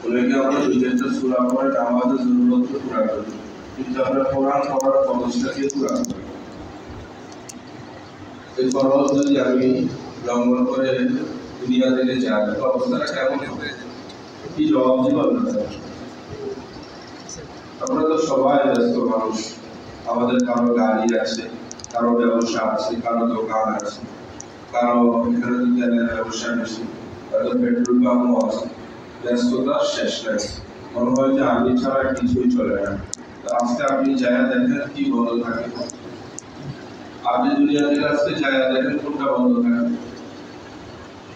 অনেকে আমরা দুইটা সূরা পড়ে আমাদের জরুরত পুরা করি, কিন্তু আমরা কোরআন পড়ার ফরজটাকে পুরা করি। এই ফরজ যদি আমি লঙ্ঘন করে দুনিয়া থেকে যাই, তো অবস্থাটা কেমন হবে? কি জবাব দিব আপনারা? আমরা তো সবাই ব্যস্ত মানুষ, আমাদের কারো গাড়ি আছে, কারো ব্যবসা আছে, কারো দোকান আছে, কারো এখানে তেলের ব্যবসা বেশি, কারো পেট্রোল পাম্পও আছে। ব্যস্ততা শেষ নাই, মনে হয় যে আমি ছাড়া কিছুই চলে না। আজকে আপনি জায়গা দেখেন কি বন্ধ থাকে, আপনি দুনিয়া থেকে আজকে জায়গা দেখেন কোনটা বন্ধ থাকে?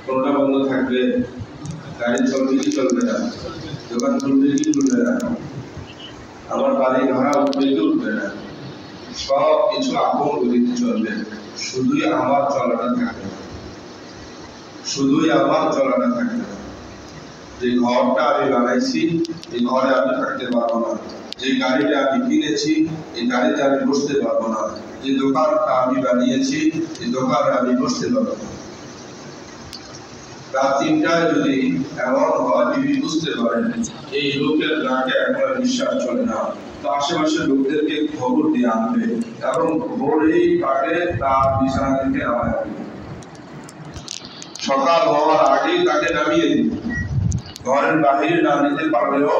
কোনটা বন্ধ থাকবে? গাড়ি চলবে কি চলবে না? দোকান চলবে কি চলবে না? আমার বাড়ি ভাড়া উঠবে কি উঠবে না? সব কিছু আপন গতিতে চলবে, শুধুই আমার চলাটা থাকবে, শুধুই আমার চলাটা থাকবে। যে ঘরটা আমি বানাইছি, এই ঘরে আমি থাকতে পারবো না। যে গাড়িটা আমি কিনেছি, এই গাড়িতে আমি বসতে পারবো না। যে দোকানটা আমি বানিয়েছি, এই দোকানে আমি বসতে পারবো না। রাত 3টায় যদি এমন হয়, বিবি বুঝতে পারেন এই লোকের নাকে এখন নিঃশ্বাস চলে না, তো আশেপাশের লোকদেরকে খবর দিয়ে আনবে এবং ভোরেই তাকে তার বিছানা থেকে নামায় আনবে। সকাল হওয়ার আগেই তাকে নামিয়ে দিবে। ঘরের বাহিরে না নিতে পারলেও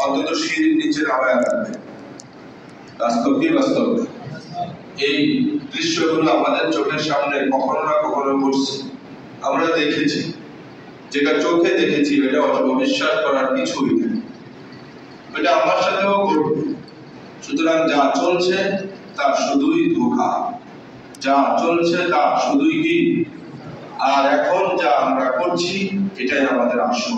অন্তত সিঁড়ির নিচে নামায় রাখবে। বাস্তব কি বাস্তব? এই দৃশ্যগুলো আমাদের চোখের সামনে কখনো না কখনো ঘটছে, আমরা দেখেছি। যেটা চোখে দেখেছি এটা অবিশ্বাস করার কিছুই নেই, এটা আমার সাথেও ঘটবে। সুতরাং যা চলছে তা শুধুই ধোঁকা, যা চলছে তা শুধুই কি, আর এখন যা আমরা করছি এটাই আমাদের আসল।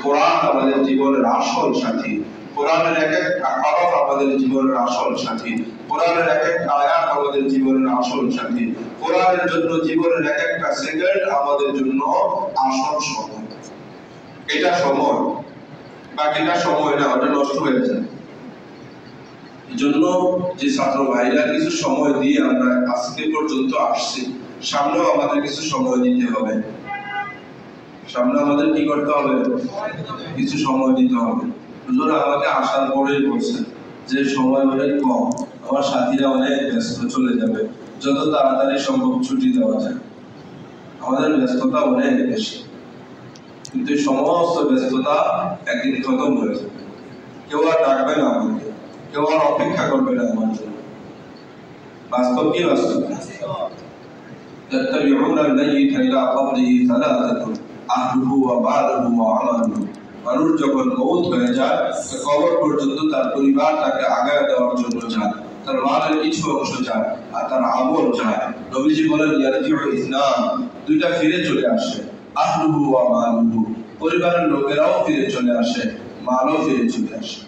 কোরআন আমাদের জীবনের আসল সাথী, কোরআনের এক একটা হরফ আমাদের জীবনের আসল সাথী, কোরআনের এক একটা আয়াত আমাদের জীবনের আসল সাথী, কোরআনের জন্য জীবনের এক একটা সেকেন্ড আমাদের জন্য আসল সময়। এটা সময়, বাকিটা সময় না, ওটা নষ্ট হয়ে যায়। এই জন্য যে ছাত্র ভাইরা কিছু সময় দিয়ে আমরা আজকে পর্যন্ত আসছি, সামনেও আমাদের কিছু সময় দিতে হবে। সামনে আমাদের কি করতে হবে? কিছু সময় দিতে হবে। হুজুর আমাকে আসার পরেই বলছে যে সময় অনেক কম, আমার সাথীরা অনেক ব্যস্ত, চলে যাবে, যত তাড়াতাড়ি সম্ভব ছুটি দেওয়া যায়। আমাদের ব্যস্ততা অনেক বেশি, কিন্তু সমস্ত ব্যস্ততা একদিন খতম হয়ে যাবে। কেউ আর ডাকবে না আমাকে, কেউ আর অপেক্ষা করবে না আমার জন্য। বাস্তব কি বাস্তব? تتبعون الميت إلى قبره ثلاثة أهله وماله وعمله। মানুষ যখন মওত হয়ে যায়, কবর পর্যন্ত তার পরিবার তাকে আগায় দেওয়ার জন্য যায়, তার মালের কিছু অংশ যায় আর তার আমল যায়। নবীজি বলেন ইয়ারজিউ ইসলাম, দুইটা ফিরে চলে আসে, আহলুহু ওয়া মালুহু, পরিবারের লোকেরাও ফিরে চলে আসে, মালও ফিরে চলে আসে।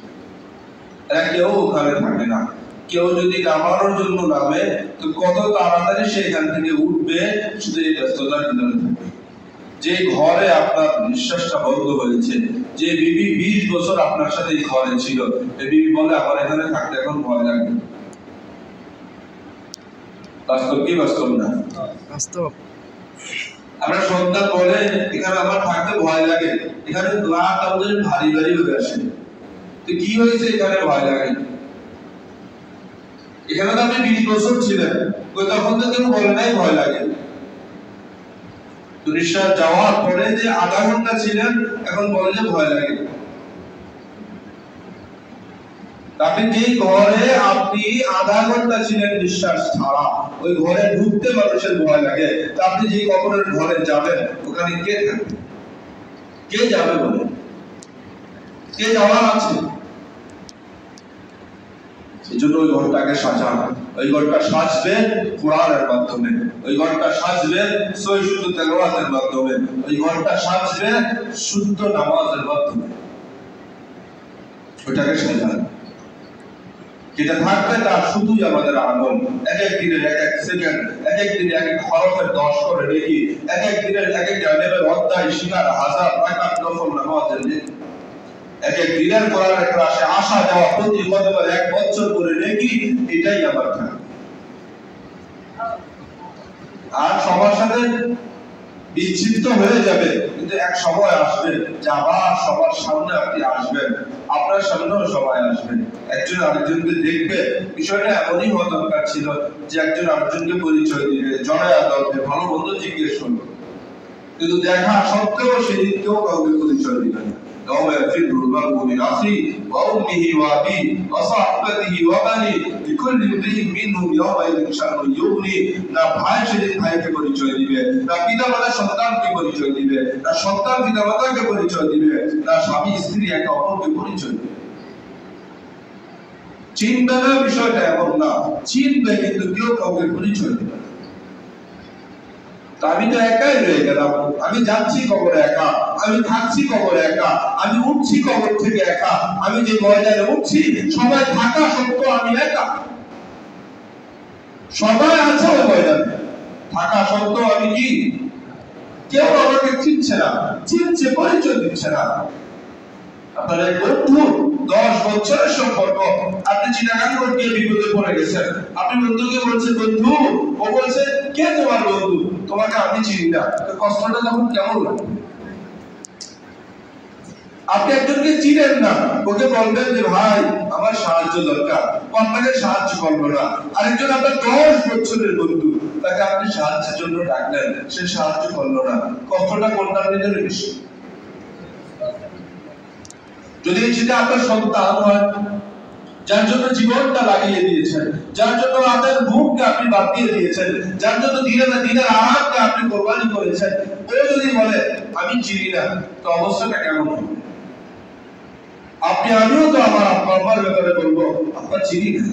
এরা কেউ ওখানে থাকে না। কেউ যদি নামানোর জন্য নামে, তো কত তাড়াতাড়ি সে এখান থেকে উঠবে, শুধু এই ব্যস্ততার ভিতরে থাকবে। যে ঘরে আপনার নিঃশ্বাসটা বন্ধ হয়েছে, যে বিবি 20 বছর আপনার সাথে এই ঘরে ছিল, এই বিবি বলে আমার এখানে থাকতে এখন ভয় লাগে। বাস্তব কি বাস্তব না? বাস্তব। আমরা সন্তান বলে এখানে আমার থাকতে ভয় লাগে, এখানে রাত আমাদের ভারী ভারী হয়ে আসে। তো কি হয়েছে এখানে ভয় লাগে? এখানে তো আপনি 20 বছর ছিলেন, ওই তখন তো কেউ বলে নাই ভয় লাগে। তো নিঃশ্বাস যাওয়ার পরে যে আধা ঘন্টা ছিলেন, এখন বলে যে ভয় লাগে। আপনি যে ঘরে আপনি আধা ঘন্টা ছিলেন নিঃশ্বাস ছাড়া, ওই ঘরে ঢুকতে মানুষের ভয় লাগে। তা আপনি যে কবরের ঘরে যাবেন, ওখানে কে থাকবে? কে যাবে বলে? কে যাওয়ার আছে? এজন্য ওই ঘরটাকে সাজান। ওই ঘরটা সাজবে কোরআনের মাধ্যমে, ওই ঘরটা সাজবে সহিহ শুদ্ধ তেলাওয়াতের মাধ্যমে, ওই ঘরটা সাজবে শুদ্ধ নামাজের মাধ্যমে। ওইটাকে সাজান। যেটা থাকবে তা শুধুই আমাদের আমল। এক এক দিনের এক এক সেকেন্ড, এক এক দিনে এক এক হরফের 10 করে নেকি, এক এক দিনের এক এক জানেবের অধ্যায় শিকার, হাজার রাকাত নফল নামাজের নেকি, এক এক দিনের কোরআনের ক্লাসে আসা যাওয়া, প্রতি কদমে 1 বছর করে নেকি, এটাই আমার থাকবে। আর সবার সাথে বিচ্ছিন্ন হয়ে যাবে, কিন্তু এক সময় আসবে যে আবার সবার সামনে আপনি আসবেন, আপনার সামনেও সবাই আসবে, একজন আরেকজনকে দেখবে। বিষয়টা এমনই হওয়া দরকার ছিল যে একজন আরেকজনকে পরিচয় দিবে, জড়ায়া ধরবে, ভালো মন্দ জিজ্ঞেস করবে, কিন্তু দেখা সত্ত্বেও সেদিন কেউ কাউকে পরিচয় দিবে না। يوم يفر المرء من أخيه وأمه وأبيه وصاحبته وبنيه لكل امرئ منهم يومئذ شأن يغنيه। না ভাই সেদিন ভাইকে পরিচয় দিবে, না পিতা মাতা সন্তানকে পরিচয় দিবে, না সন্তান পিতা মাতাকে পরিচয় দিবে, না স্বামী স্ত্রী একে অপরকে পরিচয় দিবে। চিনবে না বিষয়টা এমন না, চিনবে কিন্তু কেউ কাউকে পরিচয় দিবে না। আমি তো একাই রয়ে গেলাম, আমি যাচ্ছি কবরে একা, আমি থাকছি কবরে একা, আমি উঠছি কবর থেকে একা, আমি যে ময়দানে উঠছি সবাই থাকা সত্ত্বেও আমি একা। সবাই আছে ওই ময়দানে, থাকা সত্ত্বেও আমি কি, কেউ আমাকে চিনছে না, চিনছে পরিচয় দিচ্ছে না। আপনার এক বন্ধু 10 বছরের সম্পর্ক, আপনি চিনাগান করতে বিপদে পড়ে গেছেন, আপনি বন্ধুকে বলছেন বন্ধু, ও বলছে কে তোমার বন্ধু, তোমাকে আমি চিনি না, তো কষ্টটা তখন কেমন লাগে? আপনি একজনকে চিনেন না, ওকে বলবেন যে ভাই আমার সাহায্য দরকার, আপনাকে সাহায্য করবো না। আরেকজন আপনার 10 বছরের বন্ধু, তাকে আপনি সাহায্যের জন্য ডাকলেন, সে সাহায্য করলো না, কষ্টটা কোনটার ভিতরে বেশি? যদি সেটা আপনার সন্তান হয়, যার জন্য জীবনটা লাগিয়ে দিয়েছেন, যার জন্য আপনার ঘুমকে আপনি বাদ দিয়ে দিয়েছেন, যার জন্য দিনের আরামকে আপনি কোরবানি করেছেন, ও যদি বলে আমি চিনি না, তো অবস্থাটা কেমন হবে? আমিও তো আমার আব্বার ব্যাপারে বলবো আপনার চিনি না।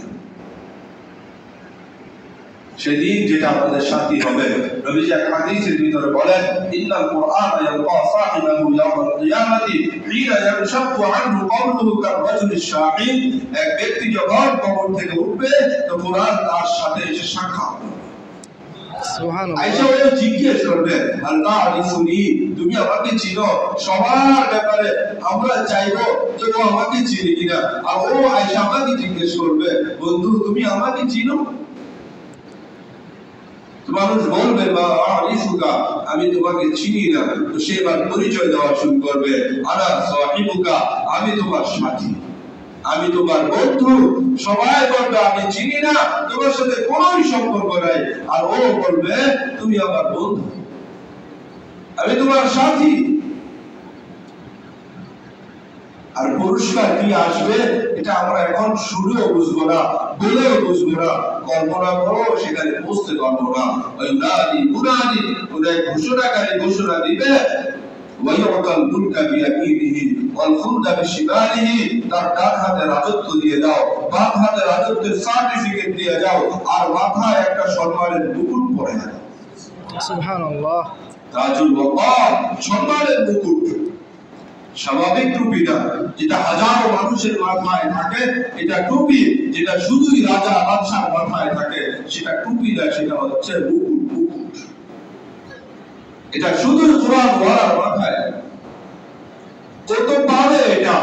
সেদিন যেটা আমাদের সাথী হবে, নবীজি এক হাদিসের ভিতরে বলেন ইন্নাল কুরআন ইয়ালকা সাহিবাহু ইয়াউমাল কিয়ামাতি হিনা ইয়ানশাকু আনহু কওলুহু কাররাজুলিশ শাহিদ। এক ব্যক্তি যখন কবর থেকে উঠবে তো কুরআন তার সাথে এসে সাক্ষাৎ হবে। সুবহানাল্লাহ। আয়েশা ওকে জিজ্ঞেস করবে আল্লাহ আরিফুনি, তুমি আমাকে চিনো? সবার ব্যাপারে আমরা চাইবো যে ও আমাকে চিনে কিনা, আর ও আয়েশা আমাকে জিজ্ঞেস করবে বন্ধু তুমি আমাকে চিনো? মানুষ বলবে বা আরিফুকা, আমি তোমাকে চিনি না, তো সে এবার পরিচয় দেওয়া শুরু করবে আনা সাহিবুকা, আমি তোমার সাথী, আমি তোমার বন্ধু। সবাই বলবে আমি চিনি না, তোমার সাথে কোনো সম্পর্ক নাই, আর ও বলবে তুমি আমার বন্ধু, আমি তোমার সাথী। আর পুরস্কার কি আসবে এটা আমরা এখন শুনেও বুঝবো না, বলেও বুঝবো না, কল্পনা করো সেখানে বুঝতে পারবো না। ওই নাদি মুনাদি ওদের ঘোষণাকারী ঘোষণা দিবে ওয়াইয়াকাল মুলকা বিয়ামিনিহি ওয়াল খুলদা বিশিমালিহি, তার ডান হাতে রাজত্ব দিয়ে দাও, বাম হাতে রাজত্বের সার্টিফিকেট দিয়ে দাও, আর মাথায় একটা সম্মানের মুকুট পরে দাও। সুবহানাল্লাহ। তাজুল ওয়াকার, সম্মানের মুকুট, স্বাভাবিক টুপি না, যেটা হাজারো মানুষের মাথায় থাকে, এটা টুপি যেটা শুধুই রাজা বাদশার মাথায় থাকে, সেটা টুপি না, সেটা হচ্ছে মুকুট। মুকুট এটা শুধু কোরআন ওয়ালার মাথায়। কত পারে এটা,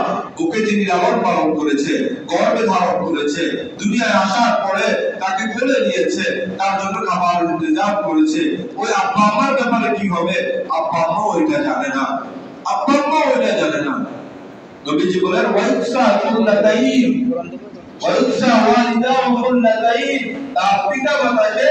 ওকে যিনি লালন পালন করেছে, গর্ভে ধারণ করেছে, দুনিয়ায় আসার পরে তাকে ফেলে দিয়েছে, তার জন্য খাবার ইন্তজাম করেছে, ওই আব্বা আম্মার ব্যাপারে কি হবে আব্বা আম্মাও এটা জানে না, আব্বা আম্মাও এটা জানে না। নবীজি বলেন ওয়াইসা কুল্লাতাইন ওয়াইসা ওয়ালিদাহু কুল্লাতাইন, তার পিতা মাতাকে